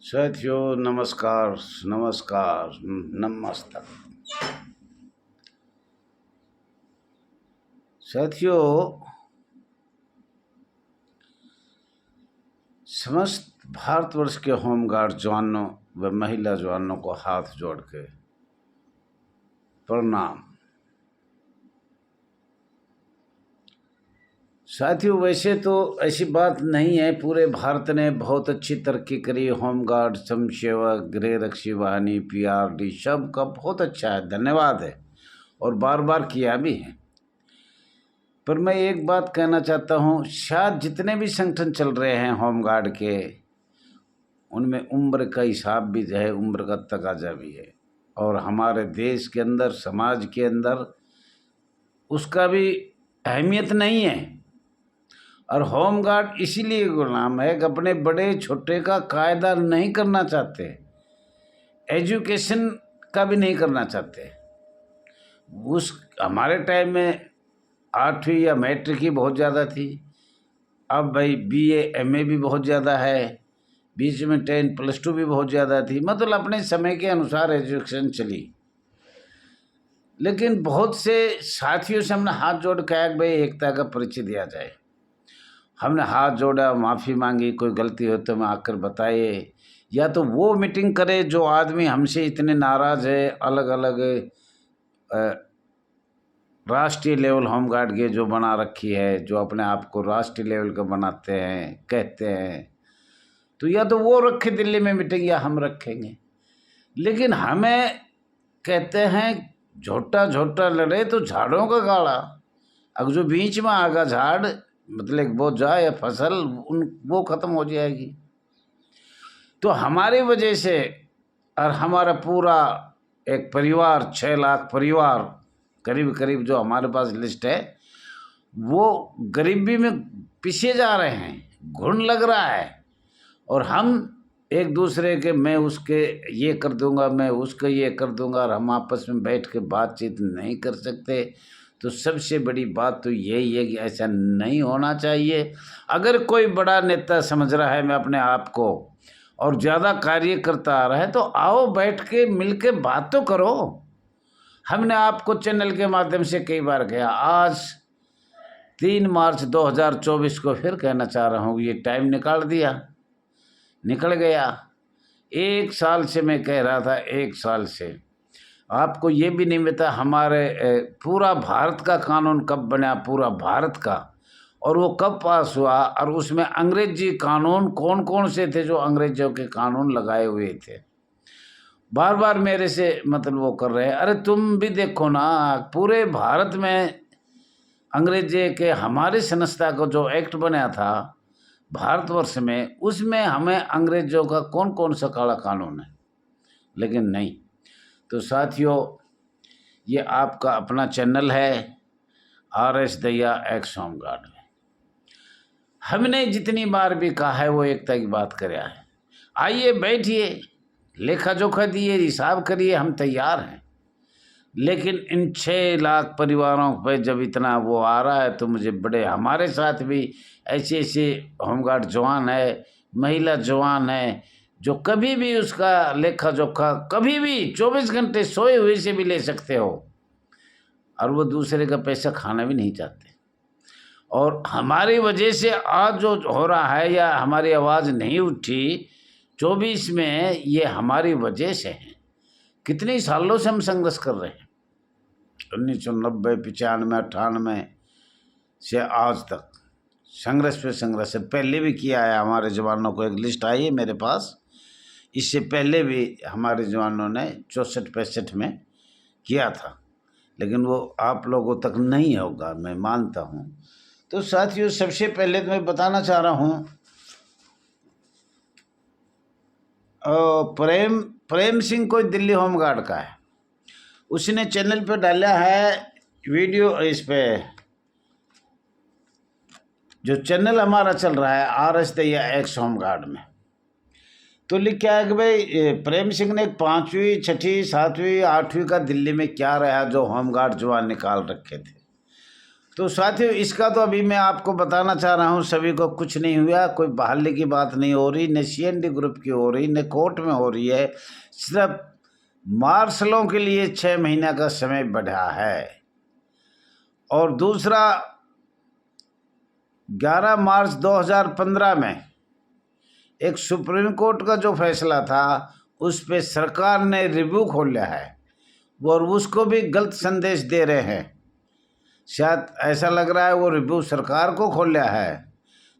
साथियों नमस्कार। नमस्कार। नमस्कार साथियों, समस्त भारतवर्ष के होमगार्ड जवानों व महिला जवानों को हाथ जोड़ के प्रणाम। साथियों, वैसे तो ऐसी बात नहीं है, पूरे भारत ने बहुत अच्छी तरक्की करी। होमगार्ड, समसेवक, गृह रक्षी वाहिनी, पीआरडी सब का बहुत अच्छा है, धन्यवाद है और बार बार किया भी है। पर मैं एक बात कहना चाहता हूँ, शायद जितने भी संगठन चल रहे हैं होमगार्ड के, उनमें उम्र का हिसाब भी है, उम्र का तकाजा भी है और हमारे देश के अंदर, समाज के अंदर उसका भी अहमियत नहीं है। और होमगार्ड इसीलिए गुलाम है कि अपने बड़े छोटे का कायदा नहीं करना चाहते, एजुकेशन का भी नहीं करना चाहते। उस हमारे टाइम में 8वीं या मैट्रिक ही बहुत ज़्यादा थी, अब भाई बीए एमए भी बहुत ज़्यादा है, बीच में 10 प्लस 2 भी बहुत ज़्यादा थी। मतलब अपने समय के अनुसार एजुकेशन चली। लेकिन बहुत से साथियों से हमने हाथ जोड़ के आया कि भाई एकता का परिचय दिया जाए। हमने हाथ जोड़ा, माफ़ी मांगी, कोई गलती हो तो मैं आकर बताइए, या तो वो मीटिंग करे जो आदमी हमसे इतने नाराज़ है। अलग अलग राष्ट्रीय लेवल होमगार्ड के जो बना रखी है, जो अपने आप को राष्ट्रीय लेवल का बनाते हैं, कहते हैं, तो या तो वो रखे दिल्ली में मीटिंग या हम रखेंगे। लेकिन हमें कहते हैं झोटा झोटा लड़े तो झाड़ों का गाड़ा। अब जो बीच में आगा झाड़, मतलब वो जाए फसल, वो ख़त्म हो जाएगी। तो हमारी वजह से और हमारा पूरा एक परिवार, 6 लाख परिवार करीब करीब जो हमारे पास लिस्ट है, वो गरीबी में पीछे जा रहे हैं, घुन लग रहा है। और हम एक दूसरे के, मैं उसके ये कर दूंगा, मैं उसका ये कर दूंगा, और हम आपस में बैठ के बातचीत नहीं कर सकते। तो सबसे बड़ी बात तो यही है कि ऐसा नहीं होना चाहिए। अगर कोई बड़ा नेता समझ रहा है मैं अपने आप को और ज़्यादा कार्य करता आ रहा है, तो आओ बैठ के मिल के बात तो करो। हमने आपको चैनल के माध्यम से कई बार कहा, आज 3 मार्च 2024 को फिर कहना चाह रहा हूँ, ये टाइम निकल गया। 1 साल से मैं कह रहा था, 1 साल से आपको ये भी नहीं पता हमारे पूरा भारत का कानून कब बना, पूरा भारत का, और वो कब पास हुआ, और उसमें अंग्रेजी कानून कौन कौन से थे जो अंग्रेजों के कानून लगाए हुए थे। बार बार मेरे से मतलब वो कर रहे हैं, अरे तुम भी देखो ना, पूरे भारत में अंग्रेजे के हमारी संस्था को जो एक्ट बना था भारतवर्ष में, उसमें हमें अंग्रेजों का कौन कौन सा काला कानून है। लेकिन नहीं। तो साथियों, ये आपका अपना चैनल है RS दहिया एक्स होमगार्ड में। हमने जितनी बार भी कहा है वो एकता की बात कर रहा है। आइए बैठिए, लेखा जोखा दिए, हिसाब करिए, हम तैयार हैं। लेकिन इन 6 लाख परिवारों पे जब इतना वो आ रहा है, तो मुझे बड़े, हमारे साथ भी ऐसे ऐसे होमगार्ड जवान है, महिला जवान है, जो कभी भी उसका लेखा जोखा, कभी भी 24 घंटे सोए हुए से भी ले सकते हो, और वो दूसरे का पैसा खाना भी नहीं चाहते। और हमारी वजह से आज जो हो रहा है, या हमारी आवाज़ नहीं उठी 24 में, ये हमारी वजह से है। कितने सालों से हम संघर्ष कर रहे हैं, 1990, 95, 98 से आज तक संघर्ष पे संघर्ष है। पहले भी किया है हमारे जवानों को, एक लिस्ट आई है मेरे पास, इससे पहले भी हमारे जवानों ने 64-65 में किया था, लेकिन वो आप लोगों तक नहीं होगा, मैं मानता हूँ। तो साथियों, सबसे पहले तो मैं बताना चाह रहा हूँ, प्रेम सिंह कोई दिल्ली होमगार्ड का है, उसने चैनल पे डाला है वीडियो, इस पे जो चैनल हमारा चल रहा है RS दहिया एक्स होमगार्ड में, तो लिखा है कि भाई प्रेम सिंह ने 5वीं, 6वीं, 7वीं, 8वीं का दिल्ली में क्या रहा जो होमगार्ड जवान निकाल रखे थे। तो साथियों, इसका तो अभी मैं आपको बताना चाह रहा हूँ, सभी को कुछ नहीं हुआ, कोई बहाली की बात नहीं हो रही, न CND ग्रुप की हो रही, न कोर्ट में हो रही है। सिर्फ मार्शलों के लिए 6 महीने का समय बढ़ा है। और दूसरा, 11 मार्च 2015 में एक सुप्रीम कोर्ट का जो फैसला था, उस पे सरकार ने रिव्यू खोला है, और उसको भी गलत संदेश दे रहे हैं। शायद ऐसा लग रहा है वो रिव्यू सरकार को खोला है।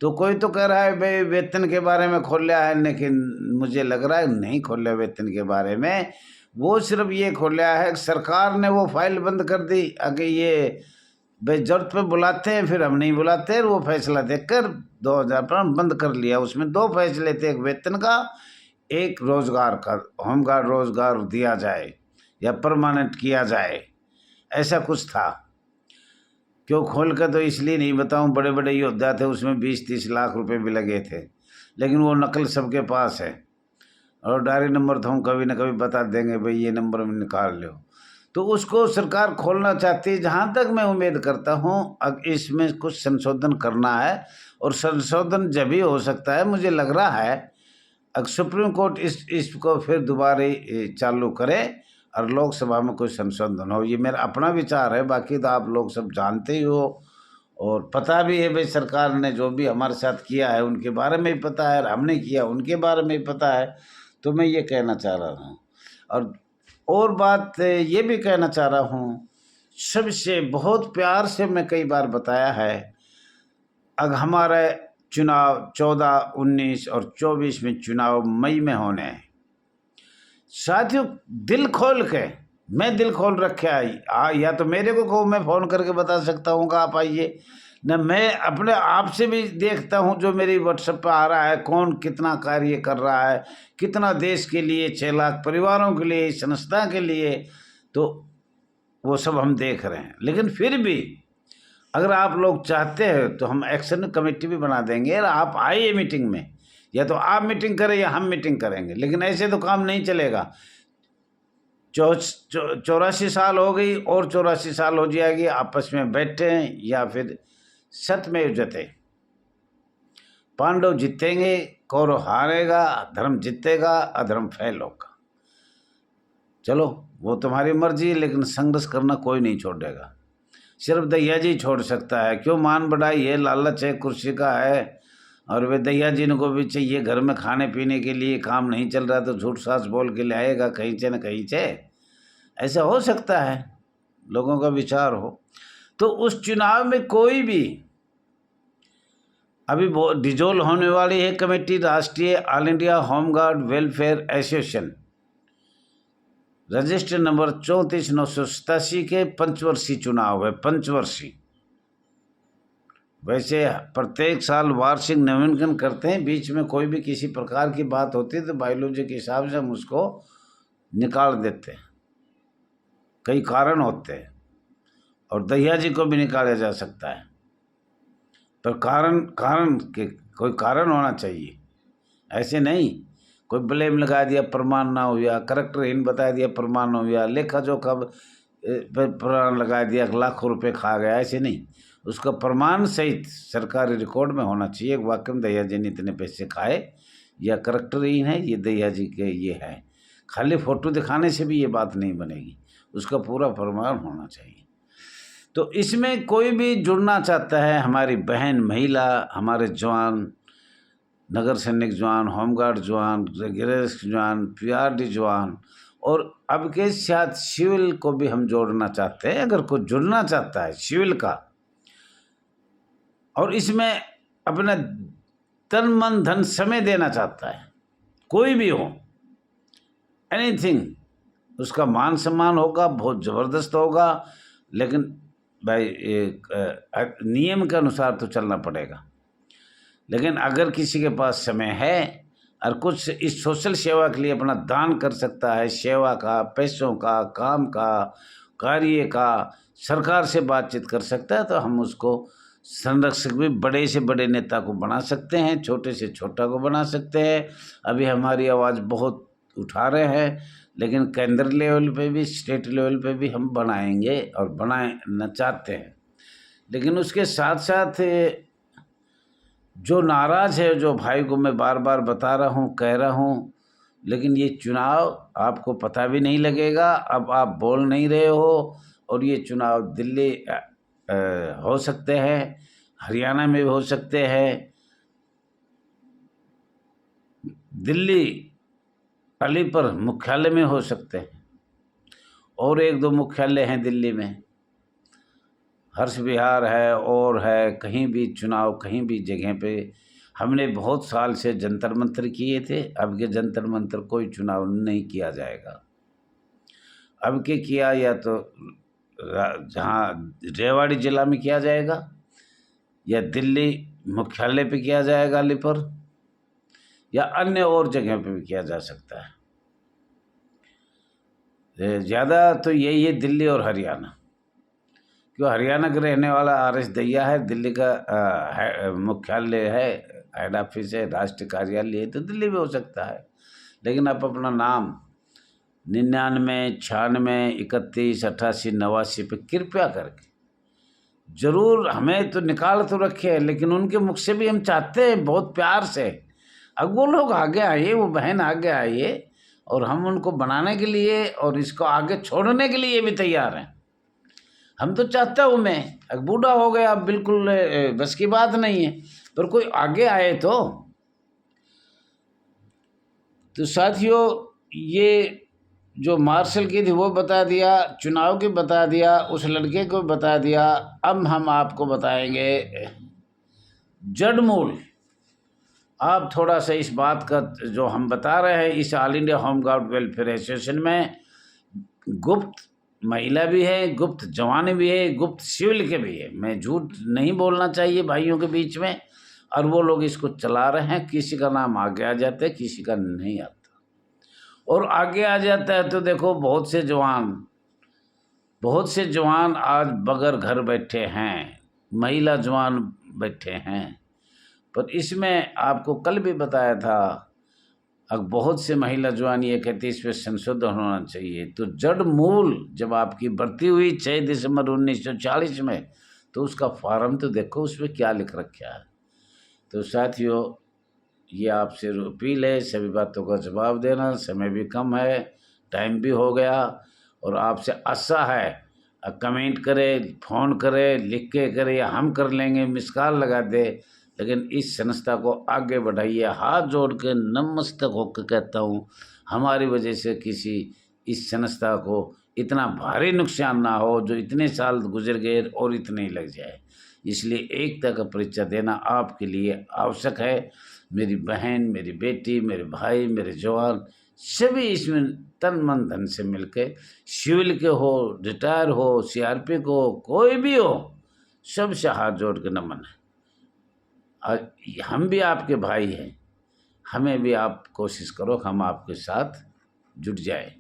तो कोई तो कह रहा है भाई वेतन के बारे में खोला है, लेकिन मुझे लग रहा है नहीं खोला वेतन के बारे में। वो सिर्फ ये खोला है, सरकार ने वो फाइल बंद कर दी। अगर ये भाई जरूरत पे बुलाते हैं, फिर हम नहीं बुलाते हैं, वो फैसला देखकर 2015 बंद कर लिया। उसमें 2 फैसले थे, एक वेतन का, एक रोजगार का। होमगार्ड रोजगार दिया जाए या परमानेंट किया जाए, ऐसा कुछ था। क्यों खोल कर तो इसलिए नहीं बताऊं, बड़े बड़े योद्धा थे, उसमें 20-30 लाख रुपए भी लगे थे, लेकिन वो नकल सबके पास है। और डायरी नंबर तो हम कभी ना कभी बता देंगे, भाई ये नंबर में निकाल लो। तो उसको सरकार खोलना चाहती है। जहाँ तक मैं उम्मीद करता हूँ, अब इसमें कुछ संशोधन करना है, और संशोधन जब भी हो सकता है, मुझे लग रहा है अगर सुप्रीम कोर्ट इसको फिर दोबारा चालू करे और लोकसभा में कोई संशोधन हो। ये मेरा अपना विचार है, बाकी तो आप लोग सब जानते ही हो, और पता भी है भाई सरकार ने जो भी हमारे साथ किया है उनके बारे में ही पता है, और हमने किया उनके बारे में ही पता है। तो मैं ये कहना चाह रहा हूँ। और बात ये भी कहना चाह रहा हूँ, सबसे बहुत प्यार से मैं कई बार बताया है, अब हमारे चुनाव 14, 19 और 24 में चुनाव मई में होने हैं। साथियों, दिल खोल के, मैं दिल खोल रखे आई, या तो मेरे को कहो, मैं फ़ोन करके बता सकता हूँ कि आप आइए, न मैं अपने आप से भी देखता हूँ जो मेरी व्हाट्सएप पर आ रहा है, कौन कितना कार्य कर रहा है, कितना देश के लिए, 6 लाख परिवारों के लिए, संस्था के लिए, तो वो सब हम देख रहे हैं। लेकिन फिर भी अगर आप लोग चाहते हैं तो हम एक्शन कमेटी भी बना देंगे, और आप आइए मीटिंग में, या तो आप मीटिंग करें या हम मीटिंग करेंगे। लेकिन ऐसे तो काम नहीं चलेगा। 84 साल हो गई, और 84 साल हो जाएगी, आपस में बैठे या फिर सत्यमेव जयते। पांडव जीतेंगे, कौरव हारेगा, धर्म जीतेगा, अधर्म फैल होगा। चलो वो तुम्हारी मर्जी, लेकिन संघर्ष करना कोई नहीं छोड़ेगा, सिर्फ दैया जी छोड़ सकता है। क्यों मान बढ़ाई है, लालच है, कुर्सी का है, और वे दैया जी को भी चाहिए घर में खाने पीने के लिए, काम नहीं चल रहा तो झूठ सास बोल के ले आएगा कहीं से न कहीं से। ऐसा हो सकता है, लोगों का विचार हो। तो उस चुनाव में कोई भी, अभी डिजोल्व होने वाली है कमेटी, राष्ट्रीय all India home guard welfare association, register number 34,987 के पंचवर्षीय चुनाव है, पंचवर्षीय। वैसे प्रत्येक साल वार्षिक नवीनीकरण करते हैं, बीच में कोई भी किसी प्रकार की बात होती है तो बायोलॉजी के हिसाब से हम उसको निकाल देते हैं, कई कारण होते हैं, और दैया जी को भी निकाला जा सकता है, पर कारण के कोई कारण होना चाहिए। ऐसे नहीं कोई ब्लेम लगा दिया, प्रमाण ना हुआ, करेक्टरहीन बता दिया, प्रमाण ना हुआ, लेखा जोखा प्रमाण लगा दिया, लाखों रुपए खा गया, ऐसे नहीं। उसका प्रमाण सहित सरकारी रिकॉर्ड में होना चाहिए, वाकई में दैया जी ने इतने पैसे खाए, या करेक्टरहीन है, ये दैया जी के ये है। खाली फोटो दिखाने से भी ये बात नहीं बनेगी, उसका पूरा प्रमाण होना चाहिए। तो इसमें कोई भी जुड़ना चाहता है, हमारी बहन, महिला, हमारे जवान, नगर सैनिक जवान, होमगार्ड जवान, गृहस्थ जवान, PRD जवान, और अब के साथ सिविल को भी हम जोड़ना चाहते हैं। अगर कोई जुड़ना चाहता है सिविल का, और इसमें अपना तन मन धन समय देना चाहता है, कोई भी हो, एनीथिंग, उसका मान सम्मान होगा, बहुत ज़बरदस्त होगा। लेकिन भाई एक नियम के अनुसार तो चलना पड़ेगा। लेकिन अगर किसी के पास समय है और कुछ इस सोशल सेवा के लिए अपना दान कर सकता है, सेवा का, पैसों का, काम का, कार्य का, सरकार से बातचीत कर सकता है, तो हम उसको संरक्षक भी बड़े से बड़े नेता को बना सकते हैं, छोटे से छोटा को बना सकते हैं। अभी हमारी आवाज़ बहुत उठा रहे हैं, लेकिन केंद्र लेवल पे भी, स्टेट लेवल पे भी हम बनाएंगे और बनाना चाहते हैं। लेकिन उसके साथ साथ जो नाराज़ है, जो भाई को मैं बार बार बता रहा हूँ, कह रहा हूँ, लेकिन ये चुनाव आपको पता भी नहीं लगेगा। अब आप बोल नहीं रहे हो, और ये चुनाव दिल्ली हो सकते हैं, हरियाणा में भी हो सकते हैं, दिल्ली अलीपुर मुख्यालय में हो सकते हैं, और एक दो मुख्यालय हैं दिल्ली में, हर्ष विहार है और है, कहीं भी चुनाव कहीं भी जगह पे। हमने बहुत साल से जंतर मंतर किए थे, अब के जंतर मंतर कोई चुनाव नहीं किया जाएगा। अब के किया या तो जहाँ रेवाड़ी जिला में किया जाएगा, या दिल्ली मुख्यालय पे किया जाएगा अलीपुर, या अन्य और जगह पे भी किया जा सकता है। ज़्यादा तो यही है, दिल्ली और हरियाणा, क्यों हरियाणा का रहने वाला RS दहिया है, दिल्ली का मुख्यालय है, हेड ऑफिस है, राष्ट्रीय कार्यालय है, तो दिल्ली में हो सकता है। लेकिन आप अपना नाम 99 96 31 88 89 पे कृपया करके जरूर, हमें तो निकाल तो रखे हैं, लेकिन उनके मुख से भी हम चाहते हैं बहुत प्यार से, अब वो लोग आगे आइए, वो बहन आगे आइए, और हम उनको बनाने के लिए और इसको आगे छोड़ने के लिए भी तैयार हैं। हम तो चाहता हूँ, मैं अब बूढ़ा हो गया, अब बिल्कुल बस की बात नहीं है, पर कोई आगे आए तो साथियों, ये जो मार्शल की थी वो बता दिया, चुनाव की बता दिया, उस लड़के को बता दिया। अब हम आपको बताएंगे जड़ मूल। आप थोड़ा सा इस बात का जो हम बता रहे हैं, इस all India home guard welfare association में गुप्त महिला भी है, गुप्त जवान भी है, गुप्त सिविल के भी है। मैं झूठ नहीं बोलना चाहिए भाइयों के बीच में, और वो लोग इसको चला रहे हैं। किसी का नाम आगे आ जाता है, किसी का नहीं आता, और आगे आ जाता है तो देखो बहुत से जवान आज बगैर घर बैठे हैं, महिला जवान बैठे हैं। पर इसमें आपको कल भी बताया था, अब बहुत से महिला जवान ये कहती इस पर संशोधन होना चाहिए। तो जड़ मूल जब आपकी भर्ती हुई 6 दिसंबर 1940 में, तो उसका फॉर्म तो देखो उसमें क्या लिख रखा है। तो साथियों, ये आपसे अपील है, सभी बातों का जवाब देना। समय भी कम है, टाइम भी हो गया, और आपसे आशा है कमेंट करें, फ़ोन करें, लिख के करें, या हम कर लेंगे, मिस कॉल लगा दे, लेकिन इस संस्था को आगे बढ़ाइए। हाथ जोड़ के नतमस्तक होकर कहता हूँ, हमारी वजह से किसी इस संस्था को इतना भारी नुकसान ना हो, जो इतने साल गुजर गए और इतने ही लग जाए। इसलिए एकता का परिचय देना आपके लिए आवश्यक है। मेरी बहन, मेरी बेटी, मेरे भाई, मेरे जवान, सभी इसमें तन मन धन से मिलके, सिविल के हो, रिटायर हो, CRP को, कोई भी हो, सबसे हाथ जोड़ के नमन है। और हम भी आपके भाई हैं, हमें भी आप कोशिश करो हम आपके साथ जुट जाए।